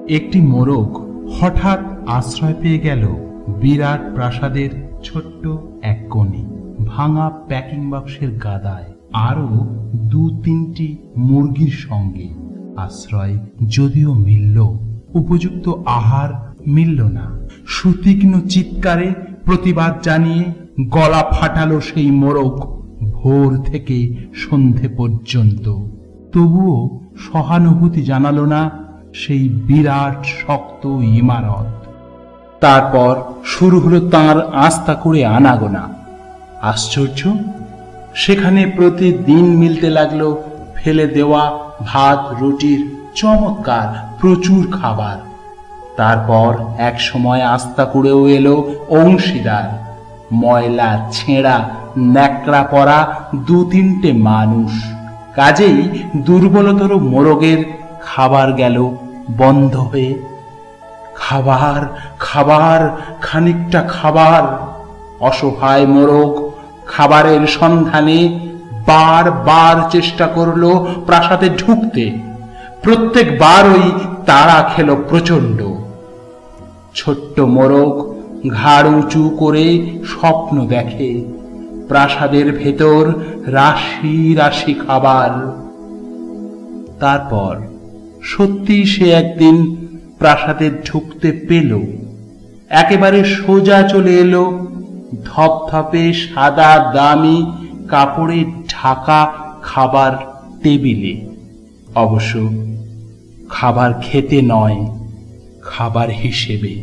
একটি মোরগ হঠাৎ আশ্রয় পেয়ে গেল বিরাট প্রাসাদের ছোট্ট এক কোণে, ভাঙা প্যাকিং বাক্সের গাদায়, আরো 2-3টি মুরগির সঙ্গে। আশ্রয় যদিও মিলল, উপযুক্ত আহার মিলল না। সুতীক্ষ্ণ চিৎকারে প্রতিবাদ জানিয়ে গলা ফাটালো সেই মোরগ ভোর থেকে সন্ধে পর্যন্ত। তবুও সহানুভূতি জানালো না সেই বিরাট শক্ত ইমারত। তারপর শুরু হলো তাঁর আস্থা করে আনাগোনা। আশ্চর্য, সেখানে প্রতিদিন মিলতে লাগলো ফেলে দেওয়া ভাত রুটির চমৎকার প্রচুর খাবার। তারপর এক সময় আস্থা করেও এলো অংশীদার, ময়লা ছেঁড়া ন্যাকড়া পরা 2-3টে মানুষ। কাজেই দুর্বলতর মোরগের খাবার গেল বন্ধ হয়ে। খাবার খাবার খানিকটা খাবার। অসহায় মোরগ খাবারের সন্ধানে বারবার চেষ্টা করলো প্রাসাদে ঢুকতে। প্রত্যেকবারই তাড়া খেল প্রচন্ড। ছোট্ট মোরগ ঘাড় উঁচু করে স্বপ্ন দেখে, প্রাসাদের ভেতর রাশি রাশি খাবার। তারপর সত্যি সে একদিন প্রাসাদে ঢুকতে পেল। একেবারে সোজা চলে এলো ধপধপে সাদা দামি কাপড়ে ঢাকা খাবার টেবিলে। অবশ্য খাবার খেতে নয়, খাবার হিসেবে।